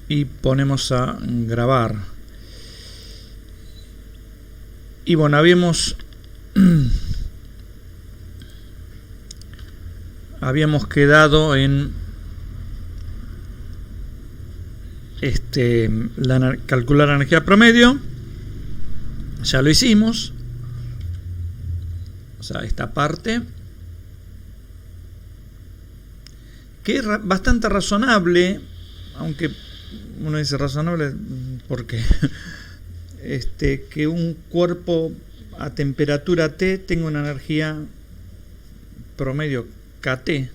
y ponemos a grabar. Y bueno, habíamos quedado en calcular la energía promedio. Ya lo hicimos, o sea, esta parte, que es bastante razonable, aunque uno dice razonable porque que un cuerpo a temperatura T tenga una energía promedio kT,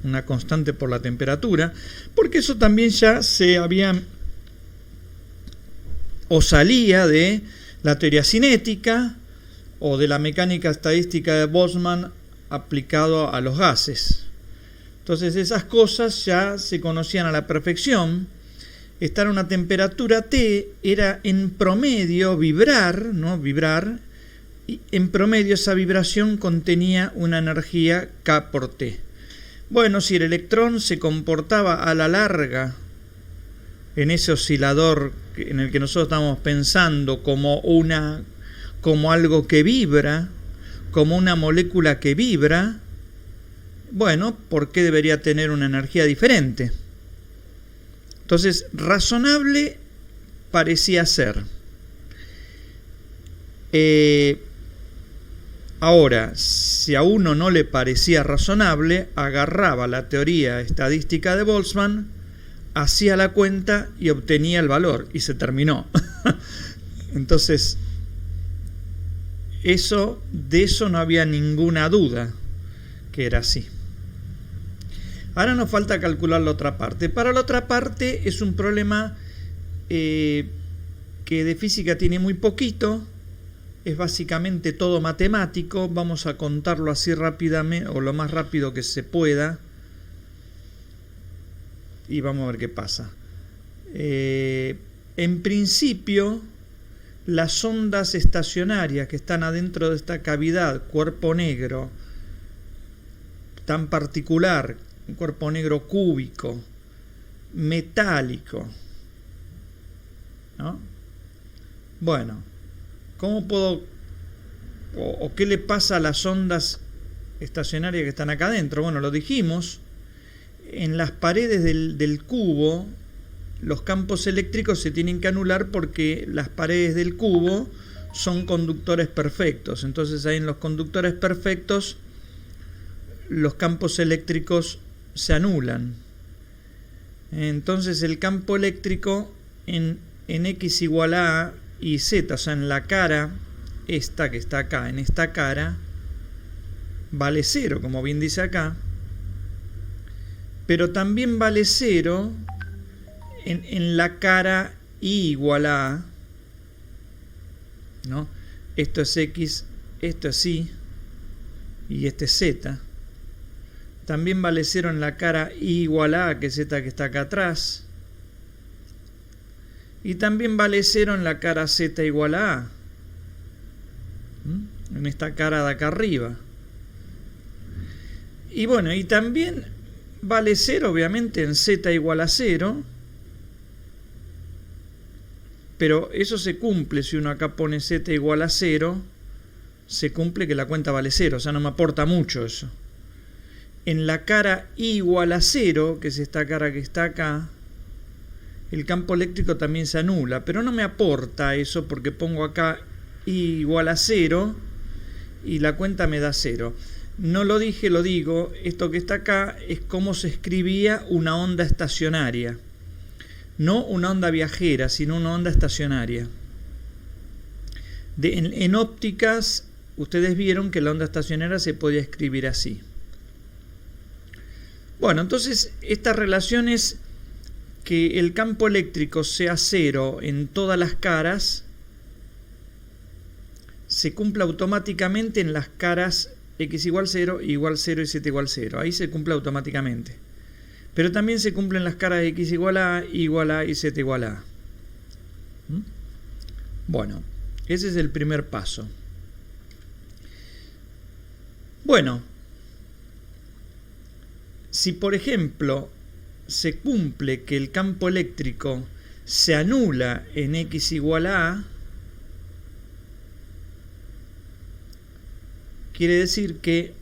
una constante por la temperatura, porque eso también ya se había o salía de la teoría cinética o de la mecánica estadística de Boltzmann aplicado a los gases. Entonces esas cosas ya se conocían a la perfección. Estar a una temperatura T era en promedio vibrar, ¿no? Vibrar, y en promedio esa vibración contenía una energía K por T. Bueno, si el electrón se comportaba a la larga en ese oscilador en el que nosotros estamos pensando como algo que vibra, como una molécula que vibra, bueno, ¿por qué debería tener una energía diferente? Entonces, razonable parecía ser. Ahora, si a uno no le parecía razonable, agarraba la teoría estadística de Boltzmann, hacía la cuenta y obtenía el valor, y se terminó. Entonces, de eso no había ninguna duda que era así. Ahora nos falta calcular la otra parte. Para la otra parte es un problema que de física tiene muy poquito, es básicamente todo matemático. Vamos a contarlo así rápidamente, o lo más rápido que se pueda, y vamos a ver qué pasa. En principio, las ondas estacionarias que están adentro de esta cavidad, cuerpo negro tan particular, un cuerpo negro cúbico, metálico, ¿no? Bueno, ¿cómo puedo o qué le pasa a las ondas estacionarias que están acá adentro? Bueno, lo dijimos, en las paredes del cubo los campos eléctricos se tienen que anular porque las paredes del cubo son conductores perfectos. Entonces ahí en los conductores perfectos los campos eléctricos se anulan. Entonces el campo eléctrico en X igual a y Z, o sea, en la cara esta que está acá, en esta cara, vale 0, como bien dice acá, pero también vale 0 en la cara Y igual a, ¿no? Esto es X, esto es Y, y este es Z. También vale 0 en la cara Y igual a, que es Z que está acá atrás. Y también vale 0 en la cara Z igual a A, en esta cara de acá arriba. Y bueno, y también vale 0 obviamente en Z igual a 0. Pero eso se cumple si uno acá pone Z igual a 0. Se cumple que la cuenta vale 0. O sea, no me aporta mucho eso. En la cara Y igual a 0, que es esta cara que está acá, el campo eléctrico también se anula, pero no me aporta eso porque pongo acá Y igual a 0 y la cuenta me da 0. No lo dije, lo digo, esto que está acá es cómo se escribía una onda estacionaria. No una onda viajera, sino una onda estacionaria. En ópticas, ustedes vieron que la onda estacionaria se podía escribir así. Bueno, entonces esta relación es que el campo eléctrico sea 0 en todas las caras, se cumple automáticamente en las caras X igual 0, igual 0 y Z igual 0. Ahí se cumple automáticamente. Pero también se cumplen las caras X igual a y Z igual a. Bueno, ese es el primer paso. Bueno, si por ejemplo se cumple que el campo eléctrico se anula en x igual a A, quiere decir que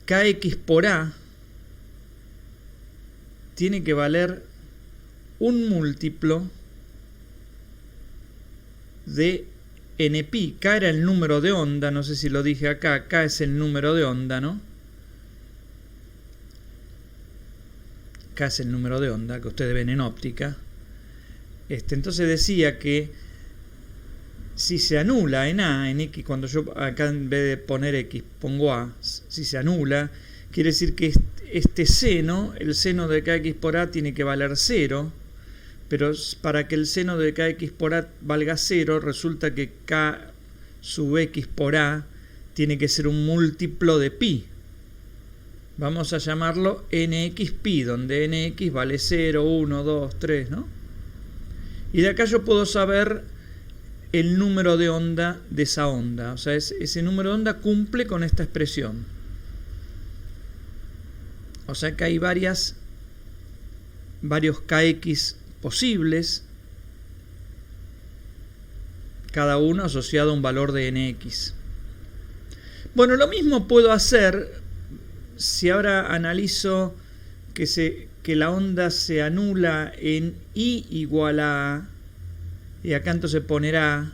kx por A tiene que valer un múltiplo de nπ. K era el número de onda, no sé si lo dije acá, K es el número de onda, ¿no? K es el número de onda que ustedes ven en óptica. Entonces decía que si se anula en A, en X, cuando yo acá en vez de poner X pongo A, si se anula, quiere decir que este seno, el seno de kx por A tiene que valer 0, pero para que el seno de kx por A valga 0, resulta que k sub x por A tiene que ser un múltiplo de pi. Vamos a llamarlo nx pi, donde nx vale 0, 1, 2, 3, ¿no? Y de acá yo puedo saber el número de onda de esa onda. O sea, ese número de onda cumple con esta expresión. O sea que hay varios kx posibles, cada uno asociado a un valor de nx. Bueno, lo mismo puedo hacer si ahora analizo que la onda se anula en i igual a A, y acá entonces ponerá,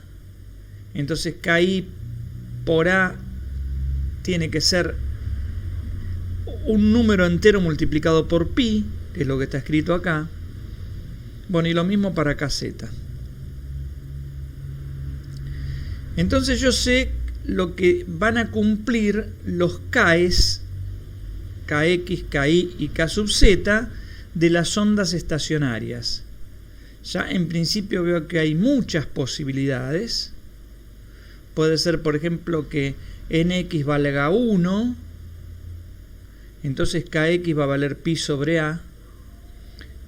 entonces ki por A tiene que ser un número entero multiplicado por pi, que es lo que está escrito acá. Bueno, y lo mismo para kz. Entonces yo sé lo que van a cumplir los k's, kx, ki y k sub z de las ondas estacionarias. Ya en principio veo que hay muchas posibilidades. Puede ser, por ejemplo, que nx valga 1, entonces kx va a valer pi sobre A,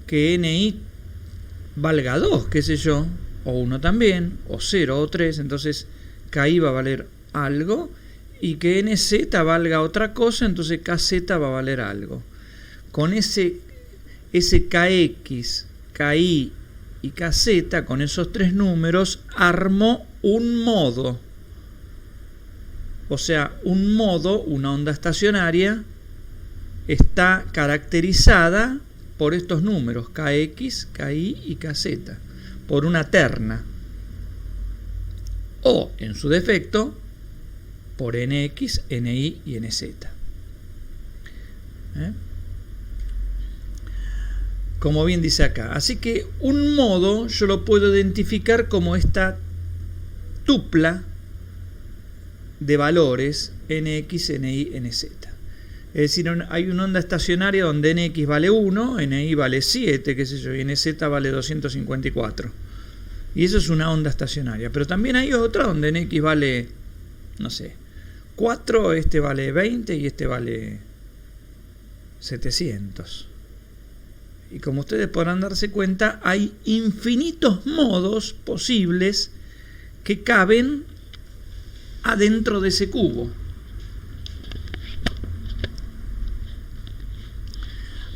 que ni valga 2, qué sé yo, o 1 también, o 0 o 3, entonces ki va a valer algo, y que nz valga otra cosa, entonces kz va a valer algo. Con ese kx, ki y kz, con esos tres números, armo un modo. O sea, un modo, una onda estacionaria, está caracterizada por estos números, kx, ki y kz, por una terna. O, en su defecto, por nx, ni y nz. Como bien dice acá. Así que un modo yo lo puedo identificar como esta tupla de valores nx, ni, nz. Es decir, hay una onda estacionaria donde nx vale 1, ni vale 7, qué sé yo, y nz vale 254. Y eso es una onda estacionaria. Pero también hay otra donde nx vale, no sé, 4, este vale 20 y este vale 700. Y como ustedes podrán darse cuenta, hay infinitos modos posibles que caben adentro de ese cubo.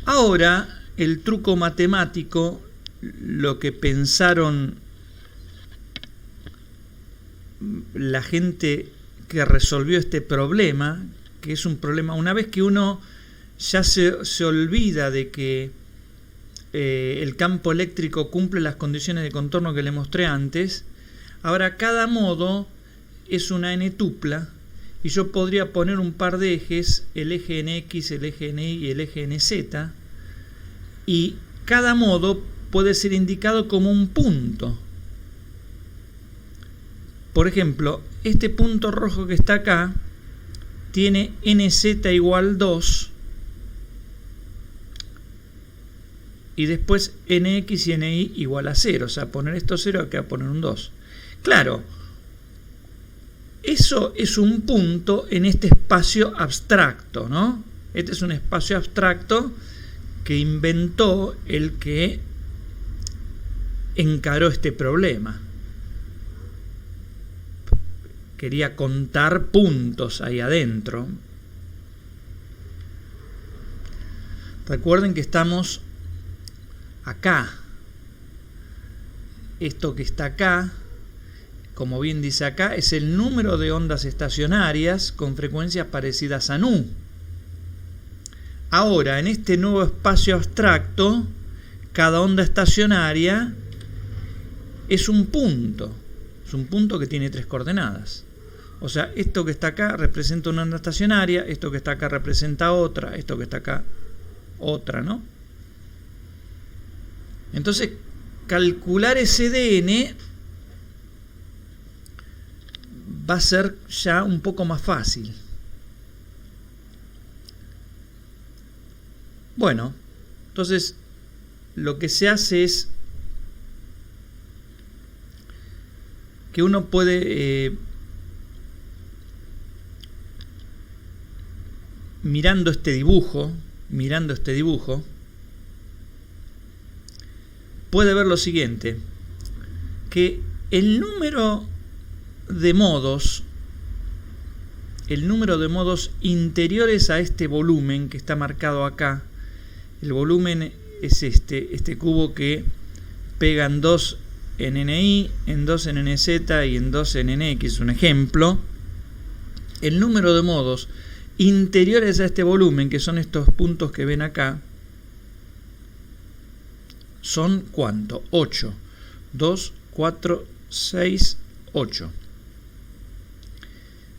Ahora, el truco matemático, lo que pensaron la gente que resolvió este problema, que es un problema, una vez que uno ya se olvida de que el campo eléctrico cumple las condiciones de contorno que le mostré antes, ahora cada modo es una n tupla, y yo podría poner un par de ejes, el eje nx, el eje ni y el eje nz, y cada modo puede ser indicado como un punto. Por ejemplo, este punto rojo que está acá tiene nz igual 2, y después nx y ni igual a 0, o sea, poner esto 0, acá poner un 2. Claro, eso es un punto en este espacio abstracto, ¿no? Este es un espacio abstracto que inventó el que encaró este problema. Quería contar puntos ahí adentro. Recuerden que estamos acá. Esto que está acá, como bien dice acá, es el número de ondas estacionarias con frecuencias parecidas a nu. Ahora, en este nuevo espacio abstracto, cada onda estacionaria es un punto. Es un punto que tiene 3 coordenadas. O sea, esto que está acá representa una onda estacionaria, esto que está acá representa otra, esto que está acá otra, ¿no? Entonces, calcular ese DN va a ser ya un poco más fácil. Bueno, entonces lo que se hace es que uno puede, mirando este dibujo, puede ver lo siguiente, que el número de modos interiores a este volumen que está marcado acá, el volumen es este cubo que pega en 2 en NI, en 2 en NZ y en 2 en NX, un ejemplo. El número de modos interiores a este volumen, que son estos puntos que ven acá, son ¿cuánto? 8. 2, 4, 6, 8.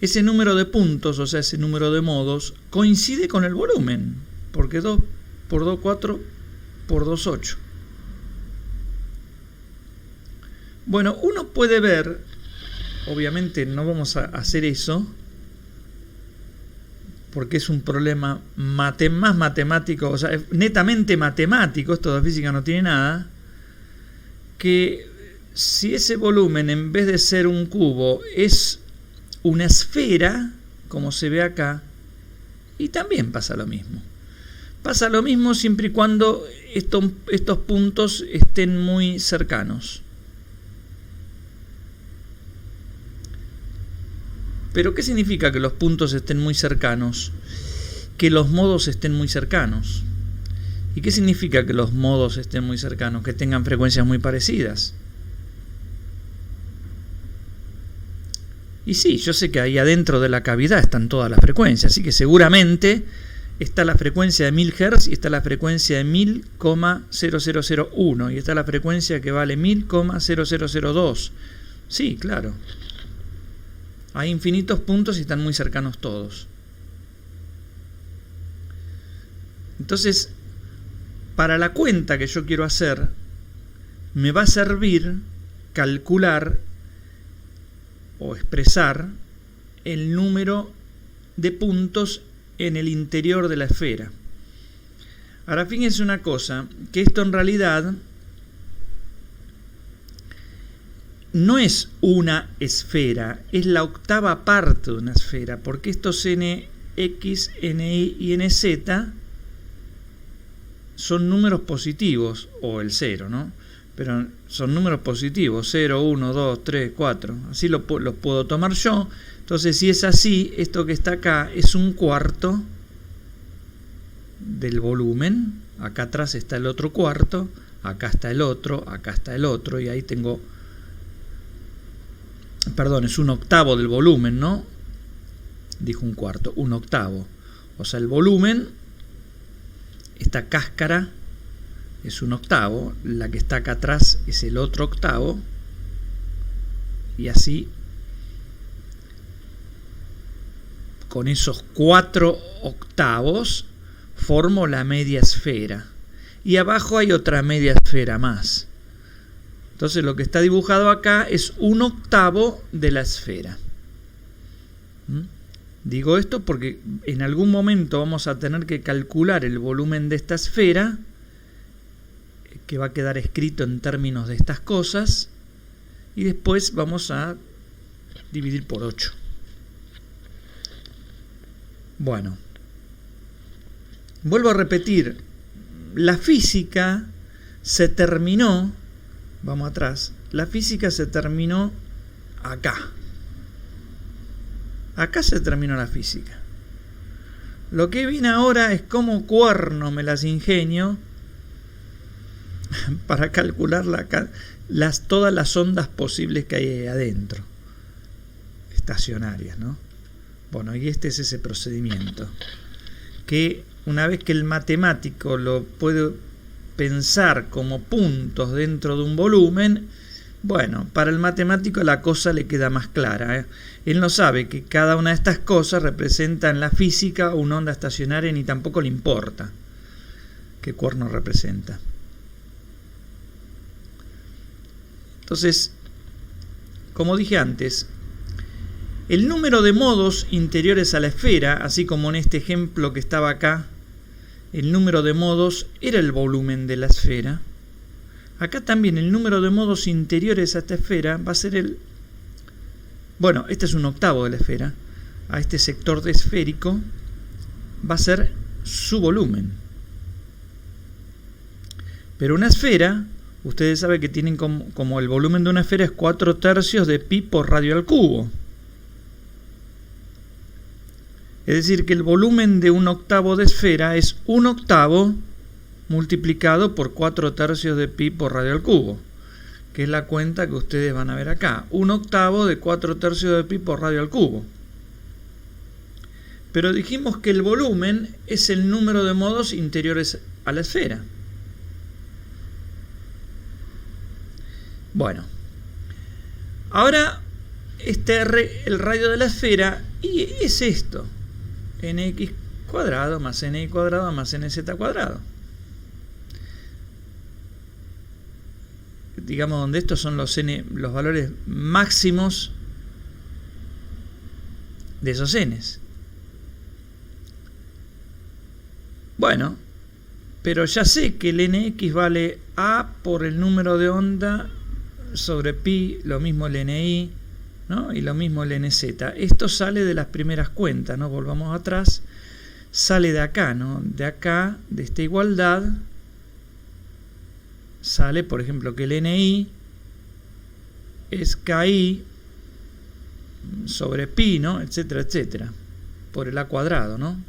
Ese número de puntos, o sea, ese número de modos, coincide con el volumen, porque 2 por 2, 4, por 2, 8. Bueno, uno puede ver, obviamente no vamos a hacer eso, porque es un problema más matemático, o sea, netamente matemático, esto de física no tiene nada, que si ese volumen en vez de ser un cubo es una esfera, como se ve acá, y también pasa lo mismo. Pasa lo mismo siempre y cuando estos puntos estén muy cercanos. ¿Pero qué significa que los puntos estén muy cercanos? Que los modos estén muy cercanos. ¿Y qué significa que los modos estén muy cercanos? Que tengan frecuencias muy parecidas. Y sí, yo sé que ahí adentro de la cavidad están todas las frecuencias, así que seguramente está la frecuencia de 1000 Hz y está la frecuencia de 1000,0001 y está la frecuencia que vale 1000,0002. Sí, claro. Hay infinitos puntos y están muy cercanos todos. Entonces, para la cuenta que yo quiero hacer, me va a servir calcular o expresar el número de puntos en el interior de la esfera. Ahora, fíjense una cosa, que esto en realidad no es una esfera, es la octava parte de una esfera, porque estos NX, NY y NZ son números positivos, o el 0, ¿no? Pero son números positivos, 0, 1, 2, 3, 4, así los puedo tomar yo. Entonces, si es así, esto que está acá es un cuarto del volumen, acá atrás está el otro cuarto, acá está el otro, y ahí tengo... Perdón, es un octavo del volumen, ¿no? Dijo un cuarto, un octavo. O sea, el volumen, esta cáscara es un octavo, la que está acá atrás es el otro octavo, y así, con esos 4 octavos, formo la media esfera. Y abajo hay otra media esfera más. Entonces lo que está dibujado acá es un octavo de la esfera. Digo esto porque en algún momento vamos a tener que calcular el volumen de esta esfera, que va a quedar escrito en términos de estas cosas, y después vamos a dividir por 8. Bueno, vuelvo a repetir, la física se terminó. Vamos atrás. La física se terminó acá. Acá se terminó la física. Lo que viene ahora es cómo cuerno me las ingenio para calcular todas las ondas posibles que hay ahí adentro, estacionarias, ¿no? Bueno, y este es ese procedimiento, que una vez que el matemático lo puede pensar como puntos dentro de un volumen, bueno, para el matemático la cosa le queda más clara, ¿eh? Él no sabe que cada una de estas cosas representa en la física una onda estacionaria, ni tampoco le importa qué cuerno representa. Entonces, como dije antes, el número de modos interiores a la esfera, así como en este ejemplo que estaba acá, el número de modos era el volumen de la esfera. Acá también el número de modos interiores a esta esfera va a ser bueno, este es un octavo de la esfera. A este sector de esférico va a ser su volumen. Pero una esfera, ustedes saben que tienen como el volumen de una esfera es 4/3 de pi por radio al cubo. Es decir, que el volumen de un octavo de esfera es un octavo multiplicado por 4/3 de pi por radio al cubo, que es la cuenta que ustedes van a ver acá. Un octavo de 4/3 de pi por radio al cubo. Pero dijimos que el volumen es el número de modos interiores a la esfera. Bueno, ahora el radio de la esfera, y es esto: nx cuadrado más ny cuadrado más nz cuadrado. Digamos, donde estos son los valores máximos de esos n's. Bueno, pero ya sé que el nx vale a por el número de onda sobre pi, lo mismo el ni, ¿no? Y lo mismo el nz. Esto sale de las primeras cuentas, ¿no? Volvamos atrás. Sale de acá, ¿no? De acá, de esta igualdad, sale, por ejemplo, que el ni es ki sobre pi, ¿no? Etcétera, etcétera, por el a cuadrado, ¿no?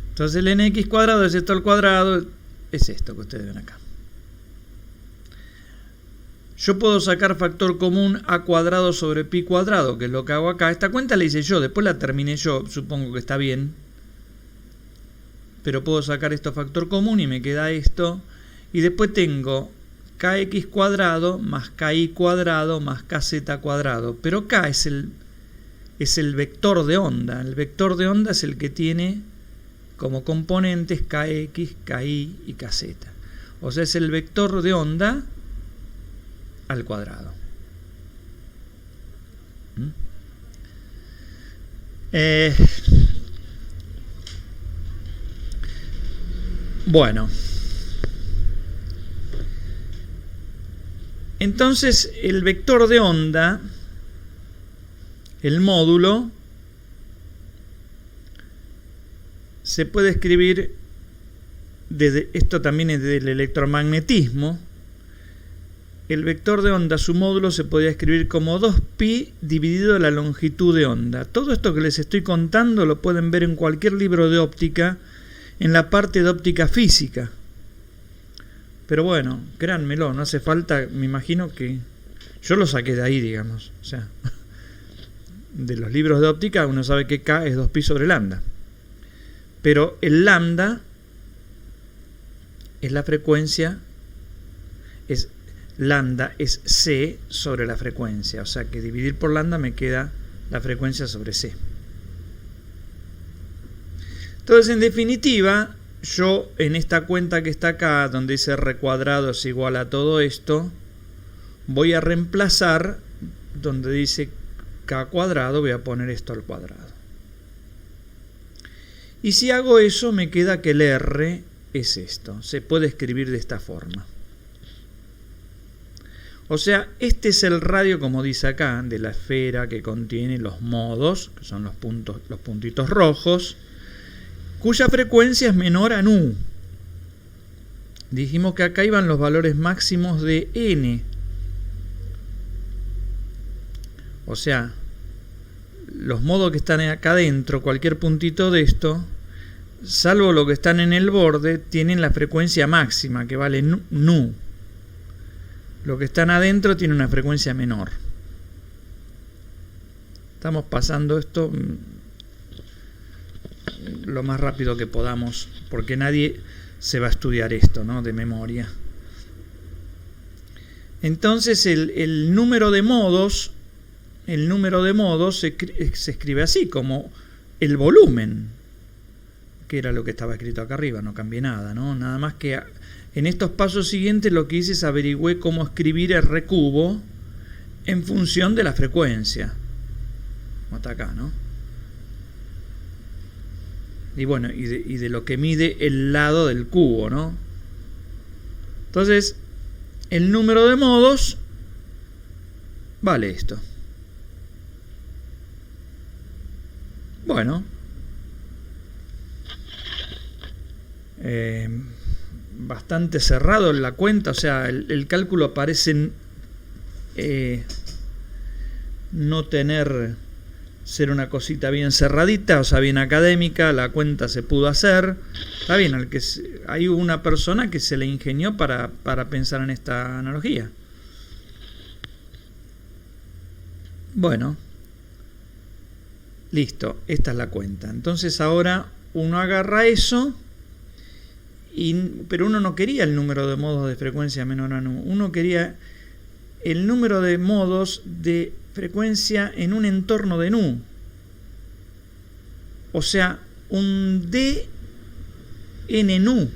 Entonces el nx cuadrado es esto al cuadrado, es esto que ustedes ven acá. Yo puedo sacar factor común a cuadrado sobre pi cuadrado, que es lo que hago acá. Esta cuenta la hice yo, después la terminé yo, supongo que está bien. Pero puedo sacar esto factor común y me queda esto. Y después tengo kx cuadrado más ki cuadrado más kz cuadrado. Pero k es el vector de onda. El vector de onda es el que tiene como componentes kx, ki y kz. O sea, es el vector de onda al cuadrado. Bueno, entonces el vector de onda, el módulo, se puede escribir esto también es del electromagnetismo. El vector de onda, su módulo, se podría escribir como 2pi dividido la longitud de onda. Todo esto que les estoy contando lo pueden ver en cualquier libro de óptica, en la parte de óptica física. Pero bueno, créanmelo, no hace falta, me imagino que yo lo saqué de ahí, digamos. O sea, de los libros de óptica uno sabe que K es 2pi sobre lambda. Pero el lambda es la frecuencia, lambda es C sobre la frecuencia, o sea que dividir por lambda me queda la frecuencia sobre C. Entonces, en definitiva, yo en esta cuenta que está acá, donde dice R cuadrado es igual a todo esto, voy a reemplazar donde dice K cuadrado, voy a poner esto al cuadrado. Y si hago eso, me queda que el R es esto. Se puede escribir de esta forma. O sea, este es el radio, como dice acá, de la esfera que contiene los modos, que son los puntitos rojos, cuya frecuencia es menor a nu. Dijimos que acá iban los valores máximos de n. O sea, los modos que están acá adentro, cualquier puntito de esto, salvo los que están en el borde, tienen la frecuencia máxima, que vale nu. Los que están adentro tienen una frecuencia menor. Estamos pasando esto lo más rápido que podamos, porque nadie se va a estudiar esto, ¿no?, de memoria. Entonces el número de modos se escribe así, como el volumen, que era lo que estaba escrito acá arriba, no cambié nada, ¿no? Nada más que en estos pasos siguientes lo que hice es averigüé cómo escribir R cubo en función de la frecuencia. Como está acá, ¿no? Y bueno, y de lo que mide el lado del cubo, ¿no? Entonces, el número de modos vale esto. Bueno, bastante cerrado en la cuenta, o sea, el cálculo parece no ser una cosita bien cerradita, o sea, bien académica. La cuenta se pudo hacer, está bien, hay una persona que se le ingenió para pensar en esta analogía. Bueno, listo, esta es la cuenta. Entonces ahora uno agarra eso, pero uno no quería el número de modos de frecuencia menor a nu, uno quería el número de modos de frecuencia en un entorno de nu, o sea, un dn nu.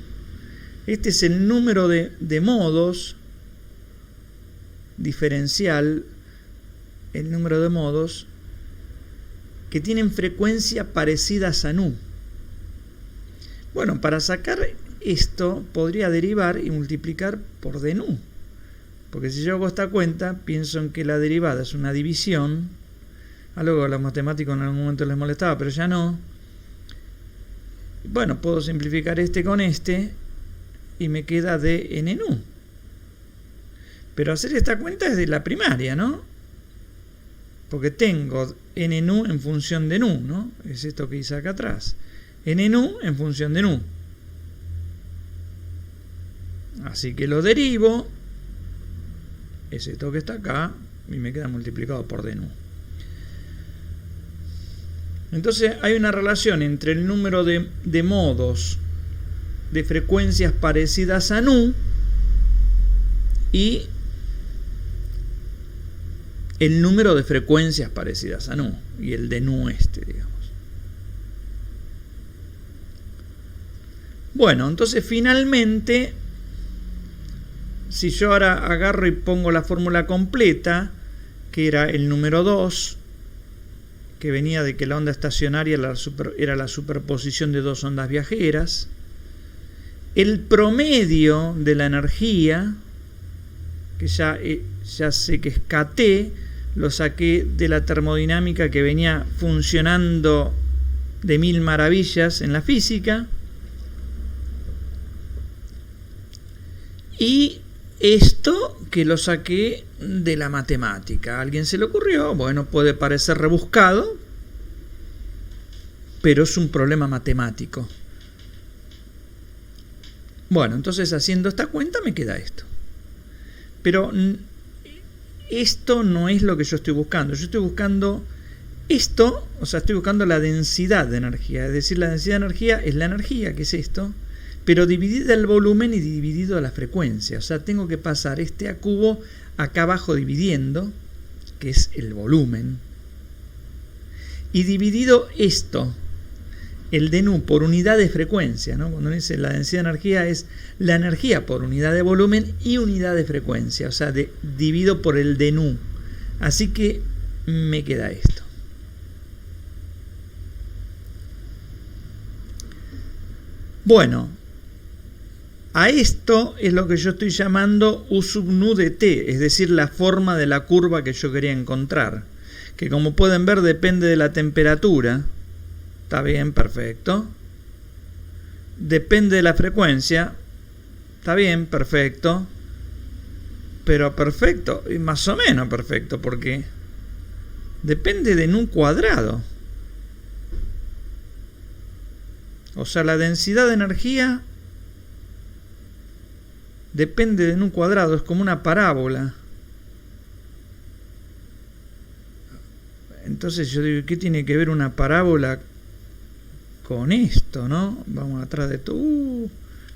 Este es el número de modos diferencial, el número de modos que tienen frecuencia parecidas a nu. Bueno, para sacar esto podría derivar y multiplicar por d nu. Porque si yo hago esta cuenta, pienso en que la derivada es una división, algo que a los matemáticos en algún momento les molestaba, pero ya no. Bueno, puedo simplificar este con este y me queda dn nu. Pero hacer esta cuenta es de la primaria, ¿no? Porque tengo n nu en función de nu, ¿no? Es esto que hice acá atrás. N nu en función de nu. Así que lo derivo. Es esto que está acá y me queda multiplicado por d nu. Entonces hay una relación entre el número de modos de frecuencias parecidas a nu y el número de frecuencias parecidas a nu, y el de nu digamos. Bueno, entonces finalmente, si yo ahora agarro y pongo la fórmula completa, que era el número 2, que venía de que la onda estacionaria era la superposición de dos ondas viajeras, el promedio de la energía, que ya sé que es kT, lo saqué de la termodinámica que venía funcionando de mil maravillas en la física, y esto que lo saqué de la matemática. ¿A alguien se le ocurrió? Bueno, puede parecer rebuscado, pero es un problema matemático. Bueno, entonces haciendo esta cuenta me queda esto. Pero esto no es lo que yo estoy buscando. Yo estoy buscando esto, o sea, estoy buscando la densidad de energía. Es decir, la densidad de energía es la energía, que es esto, pero dividida el volumen y dividido la frecuencia. O sea, tengo que pasar este a cubo acá abajo dividiendo, que es el volumen, y dividido esto, el d nu, por unidad de frecuencia, ¿no? Cuando uno dice la densidad de energía es la energía por unidad de volumen y unidad de frecuencia, o sea, divido por el d nu. Así que me queda esto. Bueno, a esto es lo que yo estoy llamando U sub nu de t, es decir, la forma de la curva que yo quería encontrar, que como pueden ver depende de la temperatura. Está bien, perfecto. Depende de la frecuencia. Está bien, perfecto. Pero perfecto, y más o menos perfecto, porque depende de nu cuadrado. O sea, la densidad de energía depende de nu cuadrado, es como una parábola. Entonces yo digo, ¿qué tiene que ver una parábola con esto, no? Vamos atrás de todo.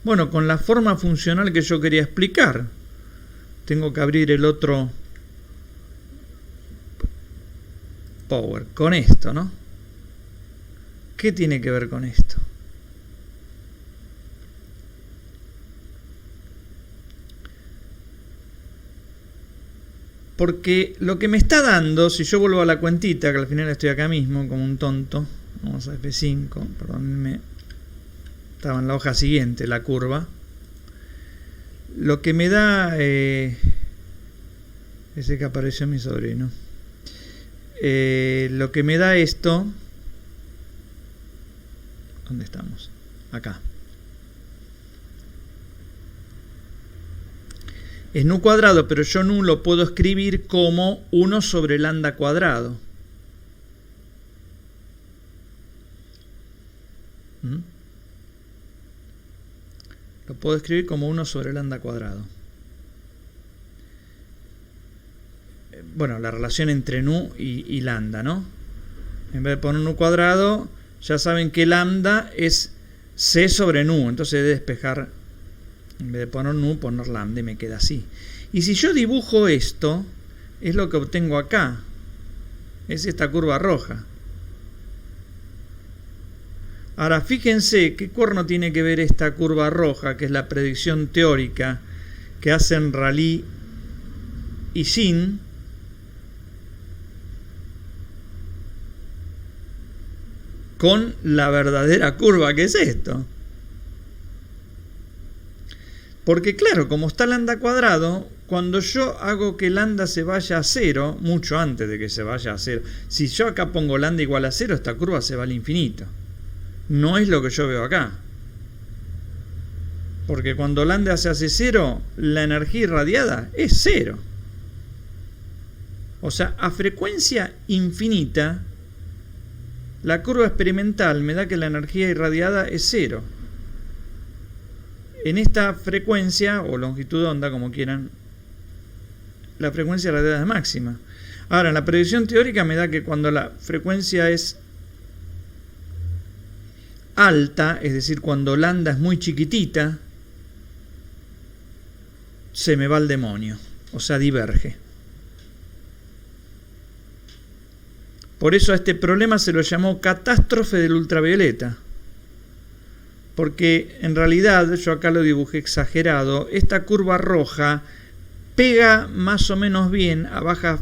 Bueno, con la forma funcional que yo quería explicar. Tengo que abrir el otro Power. Con esto, ¿no? ¿Qué tiene que ver con esto? Porque lo que me está dando, si yo vuelvo a la cuentita, que al final estoy acá mismo, como un tonto, vamos a F5, perdónenme, estaba en la hoja siguiente, la curva, lo que me da, ese que apareció mi sobrino, lo que me da esto, ¿dónde estamos? Acá. Es nu cuadrado, pero yo nu lo puedo escribir como 1 sobre lambda cuadrado. Lo puedo escribir como 1 sobre lambda cuadrado. Bueno, la relación entre nu y lambda, ¿no? En vez de poner nu cuadrado, ya saben que lambda es c sobre nu, entonces de despejar. En vez de poner nu, poner lambda y me queda así. Y si yo dibujo esto, es lo que obtengo acá. Es esta curva roja. Ahora, fíjense qué cuerno tiene que ver esta curva roja, que es la predicción teórica que hacen Rayleigh y Shin, con la verdadera curva que es esto. Porque claro, como está lambda cuadrado, cuando yo hago que lambda se vaya a 0, mucho antes de que se vaya a 0, si yo acá pongo lambda igual a 0, esta curva se va al infinito. No es lo que yo veo acá. Porque cuando lambda se hace 0, la energía irradiada es 0. O sea, a frecuencia infinita, la curva experimental me da que la energía irradiada es 0. En esta frecuencia, o longitud de onda, como quieran, la frecuencia irradiada es máxima. Ahora, en la predicción teórica me da que cuando la frecuencia es alta, es decir, cuando lambda es muy chiquitita, se me va al demonio, o sea, diverge. Por eso a este problema se lo llamó catástrofe del ultravioleta. Porque en realidad, yo acá lo dibujé exagerado, esta curva roja pega más o menos bien a bajas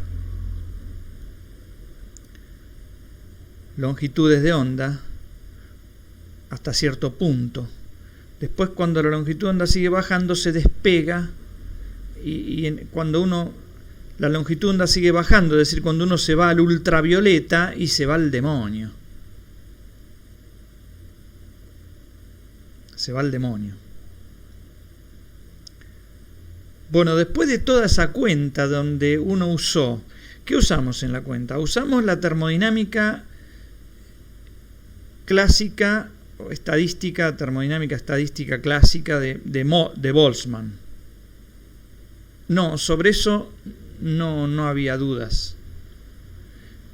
longitudes de onda hasta cierto punto. Después, cuando la longitud de onda sigue bajando, se despega cuando la longitud de onda sigue bajando, es decir, cuando uno se va al ultravioleta y se va al demonio. Se va al demonio. Bueno, después de toda esa cuenta donde uno usó, ¿qué usamos en la cuenta? Usamos la termodinámica clásica, o estadística, termodinámica estadística clásica de Boltzmann. No, sobre eso no había dudas.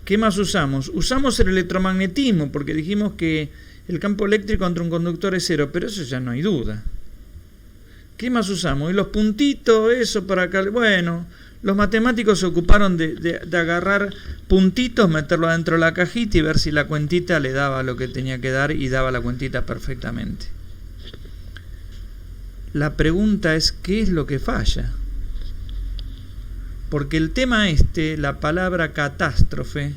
¿Qué más usamos? Usamos el electromagnetismo, porque dijimos que el campo eléctrico entre un conductor es 0, pero eso ya no hay duda. ¿Qué más usamos? Y los puntitos, eso para acá. Bueno, los matemáticos se ocuparon de agarrar puntitos, meterlo adentro de la cajita y ver si la cuentita le daba lo que tenía que dar, y daba la cuentita perfectamente. La pregunta es, ¿qué es lo que falla? Porque el tema la palabra catástrofe,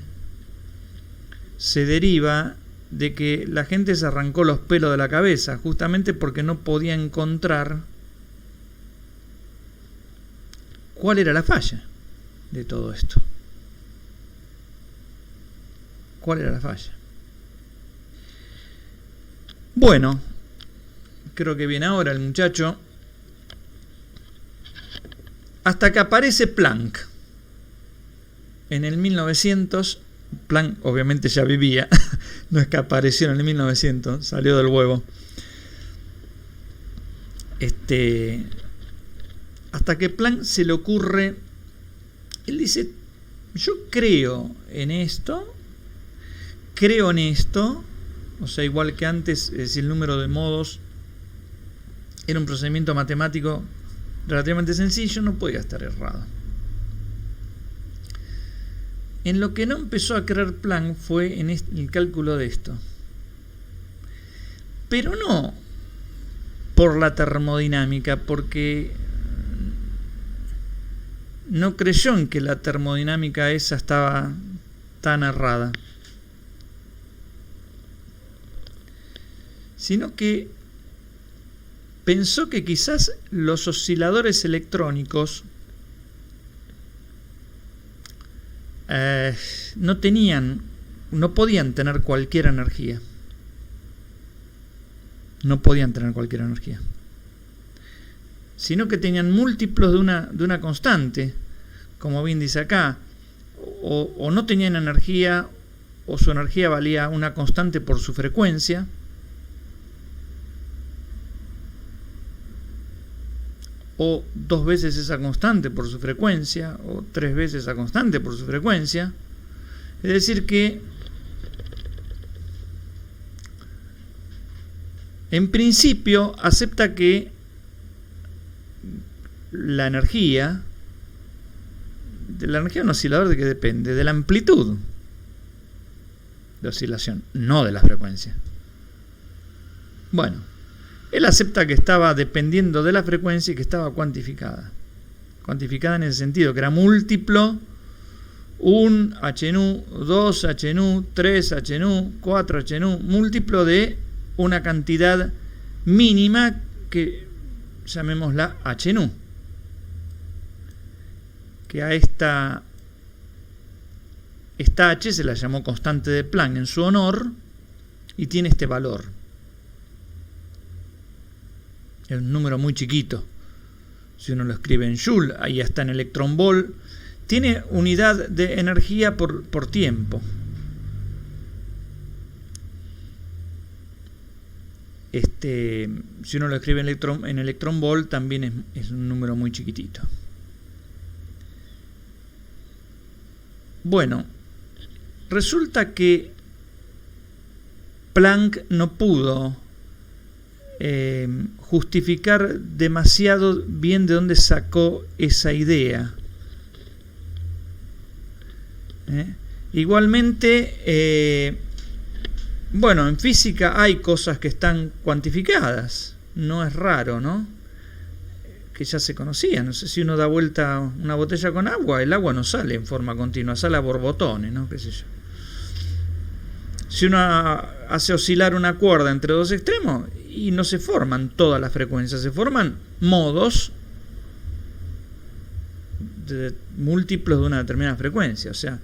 se deriva de que la gente se arrancó los pelos de la cabeza, justamente porque no podía encontrar cuál era la falla de todo esto. ¿Cuál era la falla? Bueno, creo que viene ahora el muchacho. Hasta que aparece Planck en el 1900 Planck obviamente ya vivía, no es que apareció en el 1900, salió del huevo. Hasta que Planck se le ocurre, él dice, yo creo en esto, o sea, igual que antes, es decir, el número de modos era un procedimiento matemático relativamente sencillo, no podía estar errado. En lo que no empezó a creer Planck fue en el cálculo de esto. Pero no por la termodinámica, porque no creyó en que la termodinámica esa estaba tan errada, sino que pensó que quizás los osciladores electrónicos no podían tener cualquier energía. No podían tener cualquier energía, sino que tenían múltiplos de una constante, como bien dice acá, o no tenían energía, o su energía valía una constante por su frecuencia, o 2 veces esa constante por su frecuencia, o 3 veces esa constante por su frecuencia. Es decir que en principio acepta que la energía de un oscilador, ¿de qué depende? De la amplitud de oscilación, no de la frecuencia. Bueno, él acepta que estaba dependiendo de la frecuencia y que estaba cuantificada. Cuantificada en ese sentido, que era múltiplo 1 HNU, 2 HNU, 3 HNU, 4 HNU, múltiplo de una cantidad mínima que llamémosla HNU. Que a esta H se la llamó constante de Planck en su honor y tiene este valor. Es un número muy chiquito. Si uno lo escribe en Joule, ahí está en electronvolt. Tiene unidad de energía por tiempo. Si uno lo escribe en electronvolt, también es un número muy chiquitito. Bueno, resulta que Planck no pudo justificar demasiado bien de dónde sacó esa idea. Igualmente, bueno, en física hay cosas que están cuantificadas, no es raro, ¿no? Que ya se conocían. No sé, si uno da vuelta una botella con agua, el agua no sale en forma continua, sale a borbotones, ¿no? ¿Qué sé yo? Si uno hace oscilar una cuerda entre dos extremos, y no se forman todas las frecuencias, se forman modos múltiplos de una determinada frecuencia. O sea,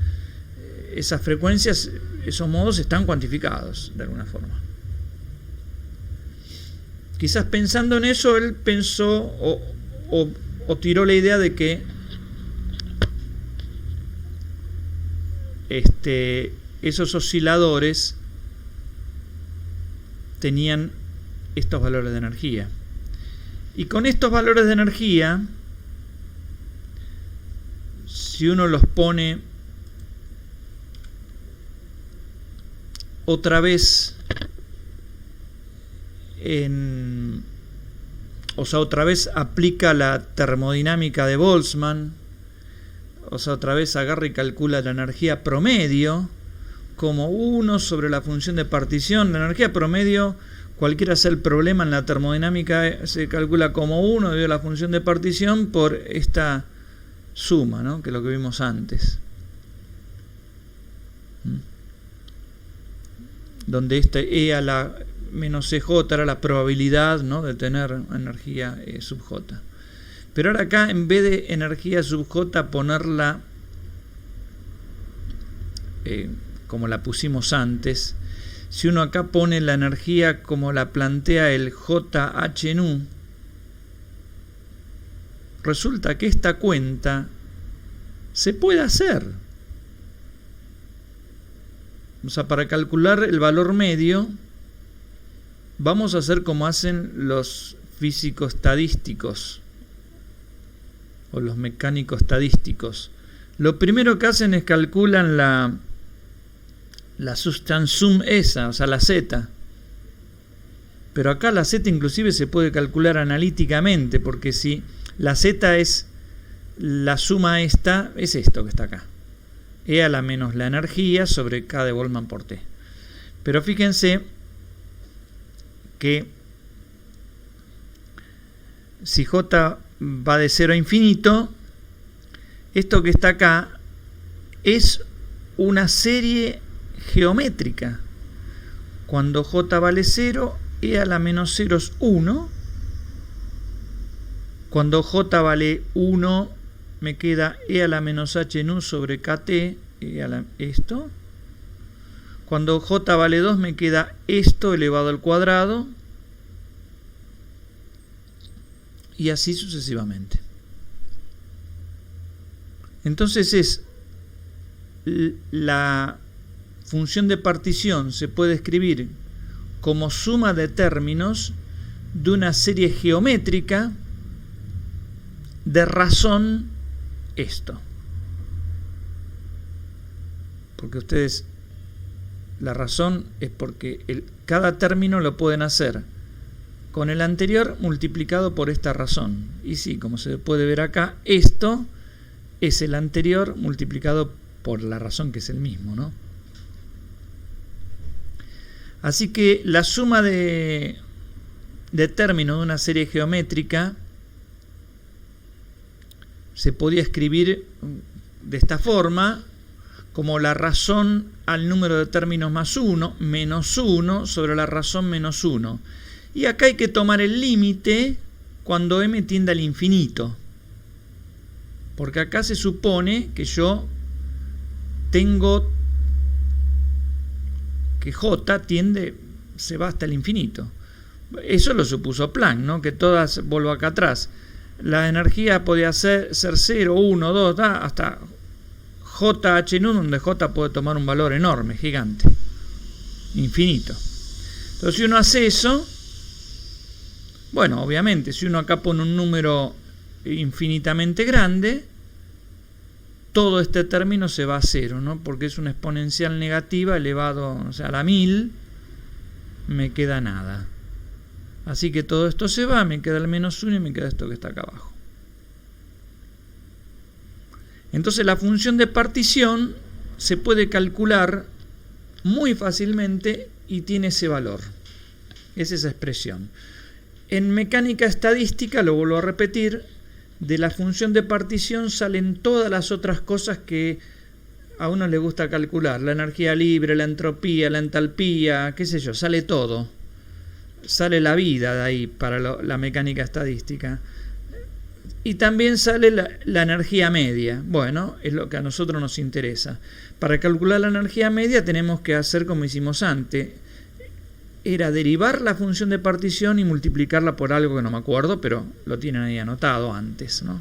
esas frecuencias, esos modos están cuantificados de alguna forma. Quizás pensando en eso, él pensó o tiró la idea de que esos osciladores tenían estos valores de energía. Y con estos valores de energía, si uno los pone otra vez otra vez aplica la termodinámica de Boltzmann, otra vez agarra y calcula la energía promedio como 1 sobre la función de partición. La energía promedio, cualquiera sea el problema en la termodinámica, se calcula como 1 debido a la función de partición por esta suma, ¿no? Que es lo que vimos antes. Donde E a la menos EJ era la probabilidad, ¿no?, de tener energía sub J. Pero ahora acá, en vez de energía sub J, ponerla como la pusimos antes. Si uno acá pone la energía como la plantea el JHNU, resulta que esta cuenta se puede hacer. O sea, para calcular el valor medio, vamos a hacer como hacen los físicos estadísticos o los mecánicos estadísticos. Lo primero que hacen es calculan la substance sum esa, o sea, la z. Pero acá la z inclusive se puede calcular analíticamente, porque si la z es la suma esta, es esto que está acá. E a la menos la energía sobre K de Boltzmann por T. Pero fíjense que si J va de 0 a infinito, esto que está acá es una serie geométrica. Cuando J vale 0, E a la menos 0 es 1. Cuando J vale 1, me queda E a la menos H nu sobre KT, esto. Cuando J vale 2, me queda esto elevado al cuadrado. Y así sucesivamente. Entonces la función de partición se puede escribir como suma de términos de una serie geométrica de razón esto. Porque ustedes, la razón es porque cada término lo pueden hacer con el anterior multiplicado por esta razón. Y sí, como se puede ver acá, esto es el anterior multiplicado por la razón que es el mismo, ¿no? Así que la suma de términos de una serie geométrica se podía escribir de esta forma, como la razón al número de términos más 1, menos 1 sobre la razón menos 1. Y acá hay que tomar el límite cuando m tiende al infinito. Porque acá se supone que yo tengo que J se va hasta el infinito. Eso lo supuso Planck, ¿no? Que todas, vuelvo acá atrás, la energía podía ser 0, 1, 2, hasta JH nu, donde J puede tomar un valor enorme, gigante, infinito. Entonces, si uno hace eso, bueno, obviamente, si uno acá pone un número infinitamente grande, todo este término se va a 0, ¿no? Porque es una exponencial negativa elevado, o sea, a la 1000, me queda nada. Así que todo esto se va, me queda el menos 1 y me queda esto que está acá abajo. Entonces la función de partición se puede calcular muy fácilmente y tiene ese valor. Es esa expresión. En mecánica estadística, lo vuelvo a repetir, de la función de partición salen todas las otras cosas que a uno le gusta calcular. La energía libre, la entropía, la entalpía, qué sé yo, sale todo. Sale la vida de ahí para la mecánica estadística. Y también sale la energía media. Bueno, es lo que a nosotros nos interesa. Para calcular la energía media tenemos que hacer como hicimos antes. Era derivar la función de partición y multiplicarla por algo que no me acuerdo, pero lo tienen ahí anotado antes, ¿no?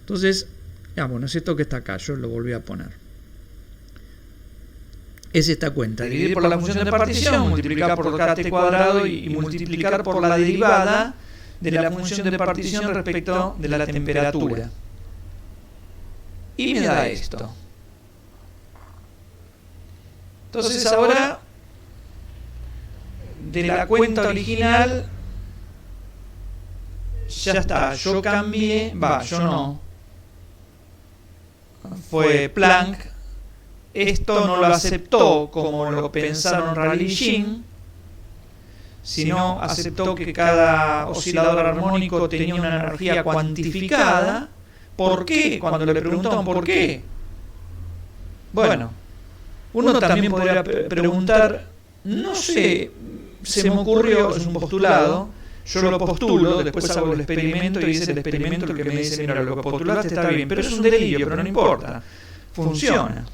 Entonces, bueno, es esto que está acá, yo lo volví a poner. Es esta cuenta. Dividir por la función de partición, multiplicar por kt cuadrado y multiplicar por la derivada de la función de partición respecto de la temperatura. Y me da esto. Entonces ahora, de la cuenta original, ya está. Yo cambié, yo no. Fue Planck. Esto no lo aceptó como lo pensaron Rayleigh y Jean, sino aceptó que cada oscilador armónico tenía una energía cuantificada. ¿Por qué? Cuando le preguntaban por qué. Bueno, uno también podría preguntar, no sé, se me ocurrió, es un postulado, yo lo postulo, después hago el experimento y dice el experimento el que me dice, mira, lo que postulaste está bien, pero es un delirio, pero no importa, funciona.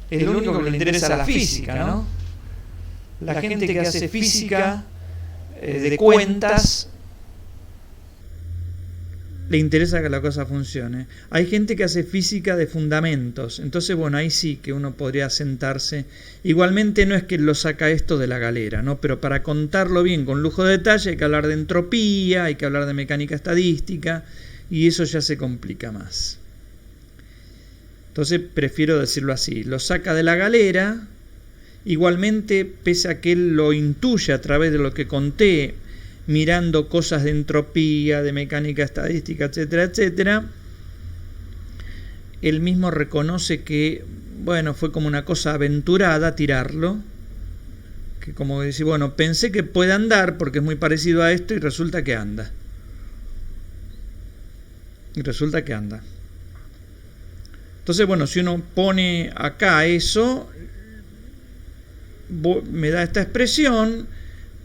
Es lo único que le interesa a la física, ¿no? La gente que hace física de cuentas le interesa que la cosa funcione. Hay gente que hace física de fundamentos, entonces bueno, ahí sí que uno podría sentarse. Igualmente no es que lo saca esto de la galera, ¿no? Pero para contarlo bien, con lujo de detalle, hay que hablar de entropía, hay que hablar de mecánica estadística, y eso ya se complica más. Entonces prefiero decirlo así, lo saca de la galera. Igualmente, pese a que él lo intuye a través de lo que conté, mirando cosas de entropía, de mecánica estadística, etcétera, etcétera, él mismo reconoce que, bueno, fue como una cosa aventurada tirarlo, que como decir, bueno, pensé que puede andar porque es muy parecido a esto y resulta que anda. Entonces, bueno, si uno pone acá eso, me da esta expresión,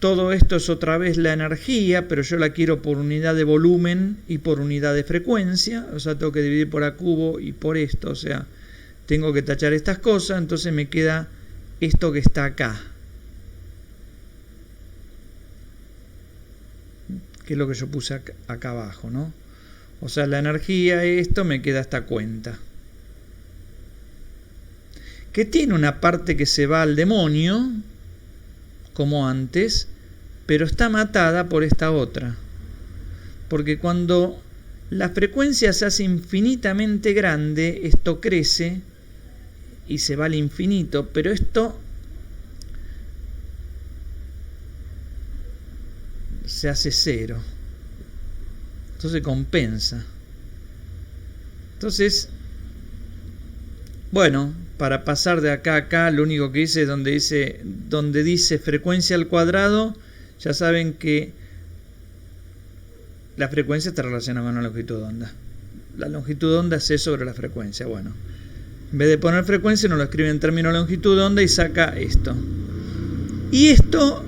todo esto es otra vez la energía, pero yo la quiero por unidad de volumen y por unidad de frecuencia, o sea, tengo que dividir por A cubo y por esto, o sea, tengo que tachar estas cosas, entonces me queda esto que está acá, que es lo que yo puse acá abajo, ¿no? O sea, la energía, esto me queda esta cuenta, que tiene una parte que se va al demonio, como antes, pero está matada por esta otra. Porque cuando la frecuencia se hace infinitamente grande, esto crece y se va al infinito, pero esto se hace cero. Entonces compensa. Entonces, bueno, para pasar de acá a acá, lo único que hice es donde dice frecuencia al cuadrado, ya saben que la frecuencia está relacionada con la longitud de onda. La longitud de onda es C sobre la frecuencia. Bueno, en vez de poner frecuencia, uno lo escribe en términos de longitud de onda y saca esto. Y esto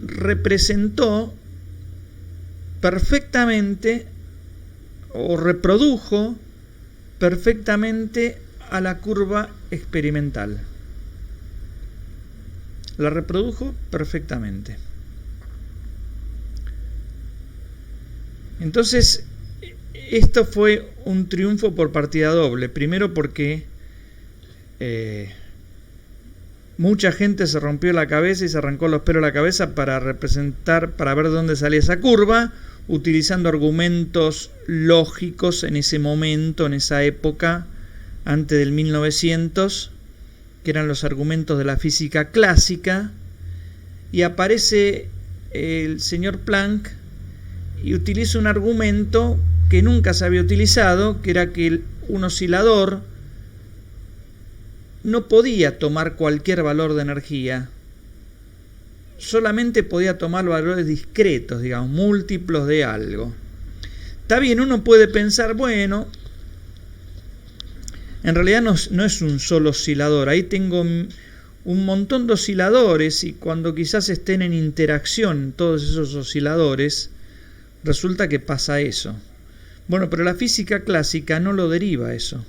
representó perfectamente, o reprodujo perfectamente a la curva experimental. La reprodujo perfectamente. Entonces, esto fue un triunfo por partida doble. Primero porque mucha gente se rompió la cabeza y se arrancó los pelos de la cabeza para ver dónde salía esa curva, utilizando argumentos lógicos en ese momento, en esa época, antes del 1900, que eran los argumentos de la física clásica, y aparece el señor Planck y utiliza un argumento que nunca se había utilizado, que era que un oscilador no podía tomar cualquier valor de energía, solamente podía tomar valores discretos, digamos, múltiplos de algo. Está bien, uno puede pensar, bueno, en realidad no es un solo oscilador, ahí tengo un montón de osciladores y cuando quizás estén en interacción todos esos osciladores, resulta que pasa eso. Bueno, pero la física clásica no lo deriva eso.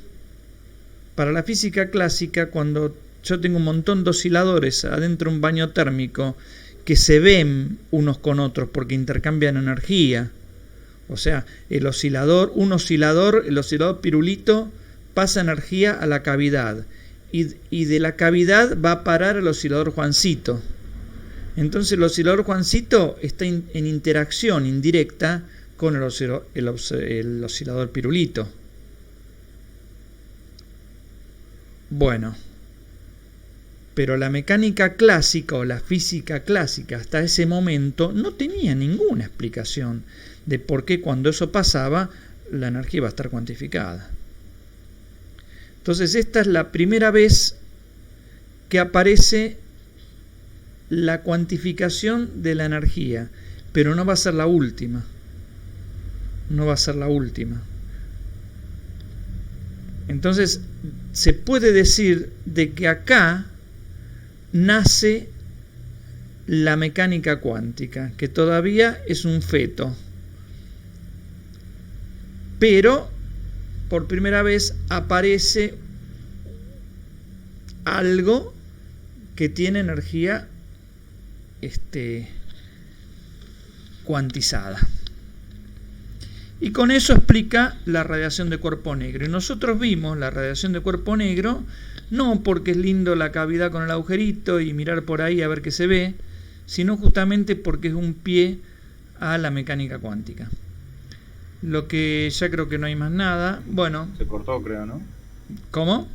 Para la física clásica, cuando yo tengo un montón de osciladores adentro de un baño térmico que se ven unos con otros porque intercambian energía, o sea, el oscilador pirulito pasa energía a la cavidad y de la cavidad va a parar al oscilador Juancito. Entonces el oscilador Juancito está en interacción indirecta con el oscilador pirulito. Bueno, pero la mecánica clásica o la física clásica hasta ese momento no tenía ninguna explicación de por qué cuando eso pasaba la energía iba a estar cuantificada. Entonces esta es la primera vez que aparece la cuantificación de la energía, pero no va a ser la última. No va a ser la última. Entonces se puede decir de que acá nace la mecánica cuántica, que todavía es un feto, pero por primera vez aparece algo que tiene energía cuantizada. Y con eso explica la radiación de cuerpo negro. Y nosotros vimos la radiación de cuerpo negro no porque es lindo la cavidad con el agujerito y mirar por ahí a ver qué se ve, sino justamente porque es un pie a la mecánica cuántica. Lo que ya creo que no hay más nada. Bueno. Se cortó, creo, ¿no? ¿Cómo?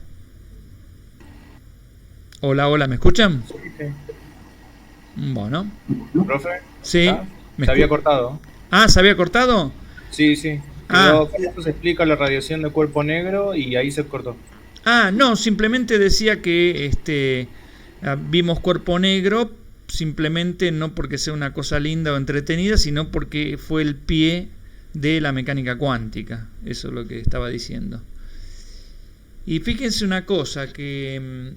Hola, hola, ¿me escuchan? Sí, sí. Bueno. ¿Profe? Sí. Se había cortado. Ah, ¿se había cortado? Sí, sí. Pero ¿cómo se explica la radiación de cuerpo negro? Y ahí se cortó. Ah, no, simplemente decía que vimos cuerpo negro, simplemente no porque sea una cosa linda o entretenida, sino porque fue el pie de la mecánica cuántica. Eso es lo que estaba diciendo. Y fíjense una cosa, que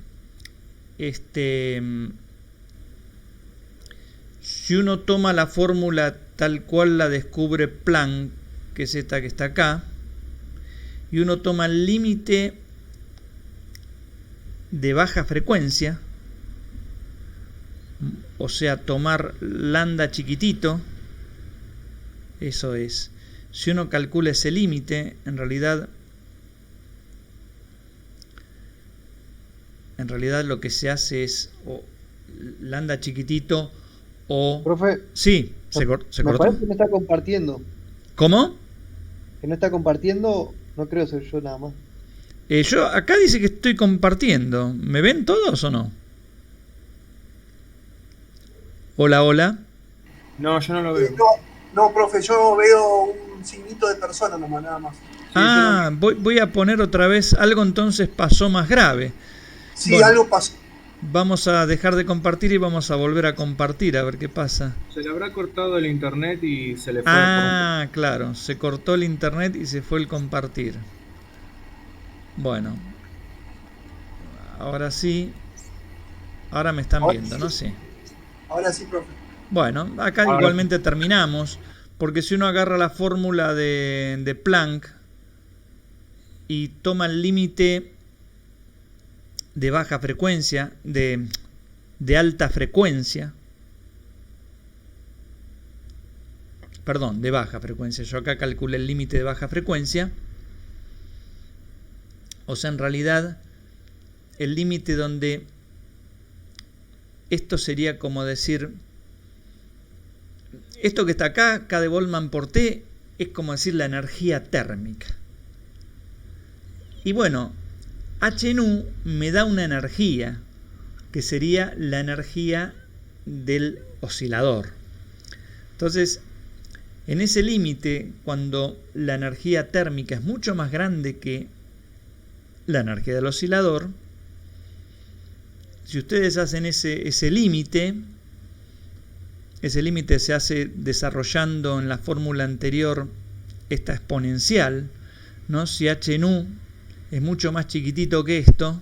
si uno toma la fórmula tal cual la descubre Planck, que es esta que está acá, y uno toma el límite de baja frecuencia, o sea, tomar lambda chiquitito, eso es. Si uno calcula ese límite, en realidad lo que se hace es lambda chiquitito o... Profe, sí, se cortó. Me parece que no está compartiendo. ¿Cómo? Que no está compartiendo, no creo ser yo nada más. Yo acá dice que estoy compartiendo. ¿Me ven todos o no? Hola, hola. No, yo no lo veo. No, profe, yo veo un signito de persona nomás, nada más. Ah, voy a poner otra vez. Algo entonces pasó más grave. Sí, bueno, algo pasó. Vamos a dejar de compartir y vamos a volver a compartir a ver qué pasa. Se le habrá cortado el internet y se le fue. Ah, claro, se cortó el internet y se fue el compartir. Bueno, ahora sí. Ahora me están viendo, ¿no? Sí. Ahora sí, profe. Bueno, acá igualmente terminamos, porque si uno agarra la fórmula de Planck y toma el límite de baja frecuencia, de alta frecuencia, perdón, de baja frecuencia, yo acá calculé el límite de baja frecuencia, o sea, en realidad el límite donde esto sería como decir, esto que está acá, K de Boltzmann por T, es como decir la energía térmica. Y bueno, H nu me da una energía, que sería la energía del oscilador. Entonces, en ese límite, cuando la energía térmica es mucho más grande que la energía del oscilador, si ustedes hacen ese límite se hace desarrollando en la fórmula anterior esta exponencial, ¿no? Si H nu es mucho más chiquitito que esto,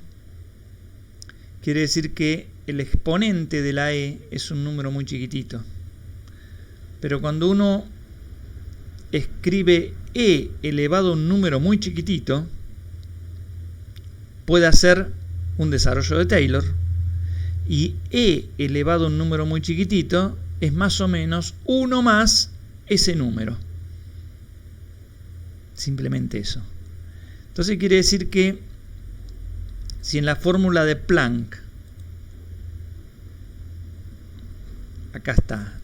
quiere decir que el exponente de la E es un número muy chiquitito. Pero cuando uno escribe E elevado a un número muy chiquitito, puede hacer un desarrollo de Taylor, y E elevado a un número muy chiquitito es más o menos 1 más ese número. Simplemente eso. Entonces quiere decir que si en la fórmula de Planck, acá está,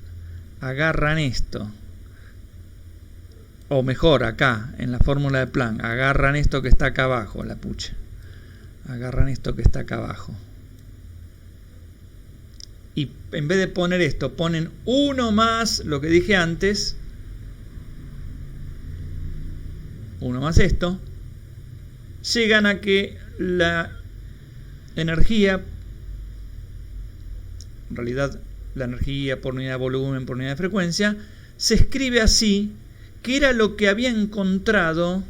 agarran esto, o mejor acá, en la fórmula de Planck, agarran esto que está acá abajo, la pucha, agarran esto que está acá abajo, y en vez de poner esto, ponen 1 más lo que dije antes, 1 más esto, llegan a que la energía, en realidad la energía por unidad de volumen, por unidad de frecuencia, se escribe así, que era lo que había encontrado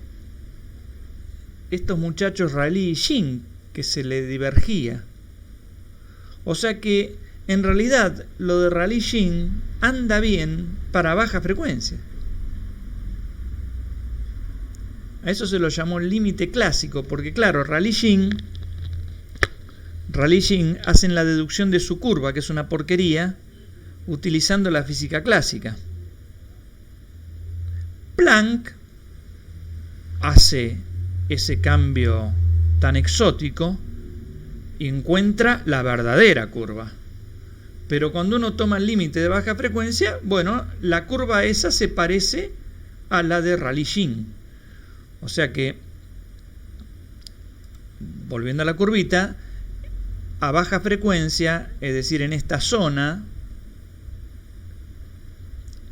estos muchachos Rayleigh y Shin, que se le divergía. O sea que en realidad lo de Rayleigh y Shin anda bien para baja frecuencia. A eso se lo llamó límite clásico, porque claro, Rayleigh y Shin hacen la deducción de su curva, que es una porquería, utilizando la física clásica. Planck hace ese cambio tan exótico y encuentra la verdadera curva. Pero cuando uno toma el límite de baja frecuencia, bueno, la curva esa se parece a la de Rayleigh-Jean. O sea que, volviendo a la curvita, a baja frecuencia, es decir, en esta zona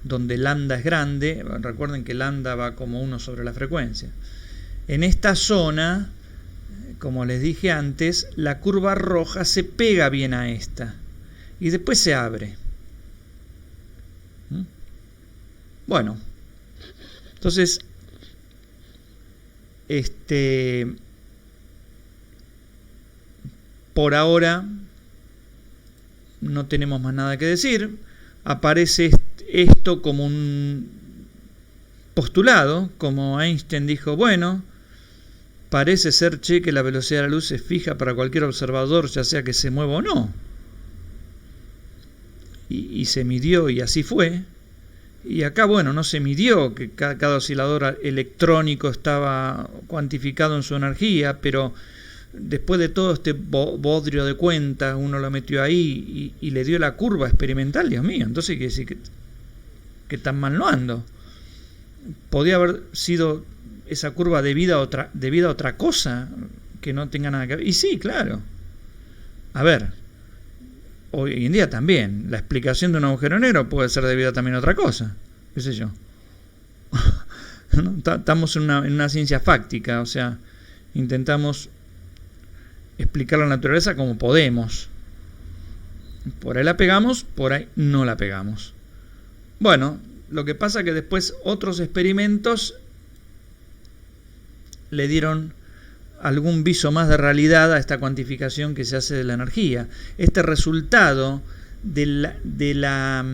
donde lambda es grande, recuerden que lambda va como 1 sobre la frecuencia. En esta zona, como les dije antes, la curva roja se pega bien a esta y después se abre. Bueno, entonces, por ahora no tenemos más nada que decir. Aparece esto como un postulado, como Einstein dijo, bueno, parece ser, que la velocidad de la luz es fija para cualquier observador, ya sea que se mueva o no. Y se midió y así fue. Y acá, bueno, no se midió que cada oscilador electrónico estaba cuantificado en su energía, pero después de todo este bodrio de cuentas, uno lo metió ahí y le dio la curva experimental, Dios mío, entonces quiere decir que tan mal no ando. Podía haber sido esa curva debida a otra cosa que no tenga nada que ver. Y sí, claro. A ver, hoy en día también la explicación de un agujero negro puede ser debida también a otra cosa, qué sé yo. ¿No? Estamos en una ciencia fáctica, o sea, intentamos explicar la naturaleza como podemos. Por ahí la pegamos, por ahí no la pegamos. Bueno, lo que pasa es que después otros experimentos le dieron algún viso más de realidad a esta cuantificación que se hace de la energía. Este resultado de la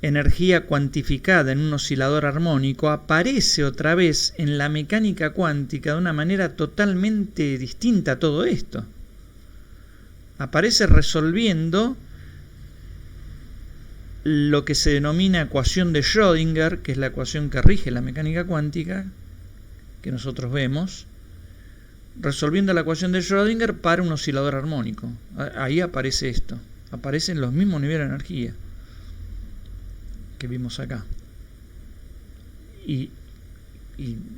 energía cuantificada en un oscilador armónico aparece otra vez en la mecánica cuántica de una manera totalmente distinta a todo esto. Aparece resolviendo lo que se denomina ecuación de Schrödinger, que es la ecuación que rige la mecánica cuántica que nosotros vemos, resolviendo la ecuación de Schrödinger para un oscilador armónico. Ahí aparece esto, aparecen los mismos niveles de energía que vimos acá. Y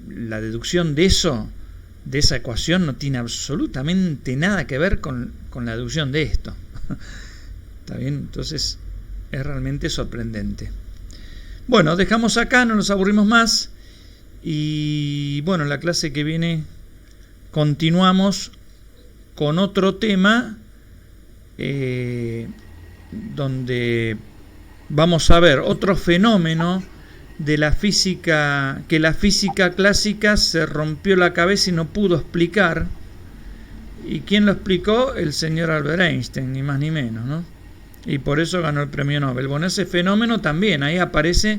la deducción de eso, de esa ecuación, no tiene absolutamente nada que ver con la deducción de esto. ¿Está bien? Entonces es realmente sorprendente. Bueno, dejamos acá, no nos aburrimos más. Y bueno, en la clase que viene continuamos con otro tema donde vamos a ver otro fenómeno de la física, que la física clásica se rompió la cabeza y no pudo explicar. ¿Y quién lo explicó? El señor Albert Einstein, ni más ni menos, ¿no? Y por eso ganó el premio Nobel. Bueno, ese fenómeno también, ahí aparece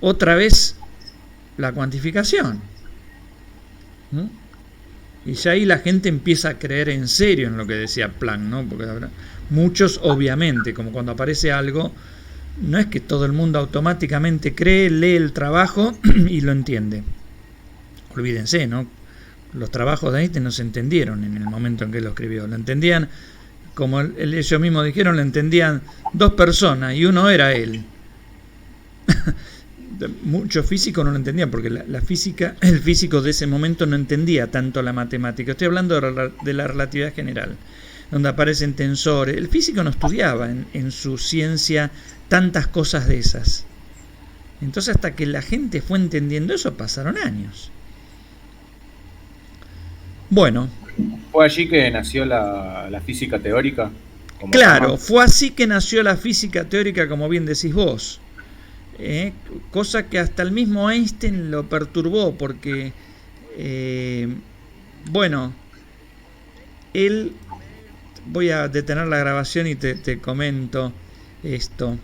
otra vez la cuantificación. Y ya ahí la gente empieza a creer en serio en lo que decía Planck, ¿no? Porque muchos, obviamente, como cuando aparece algo, no es que todo el mundo automáticamente cree, lee el trabajo y lo entiende. Olvídense, ¿no? Los trabajos de Einstein no se entendieron en el momento en que lo escribió. Lo entendían, como ellos mismos dijeron, lo entendían 2 personas y uno era él. Muchos físicos no lo entendían porque la física, el físico de ese momento no entendía tanto la matemática. Estoy hablando de la relatividad general, donde aparecen tensores. El físico no estudiaba en su ciencia tantas cosas de esas. Entonces, hasta que la gente fue entendiendo eso, pasaron años. Bueno. ¿Fue allí que nació la física teórica? Claro, fue así que nació la física teórica, como bien decís vos. Cosa que hasta el mismo Einstein lo perturbó, porque, bueno, él... Voy a detener la grabación y te comento esto.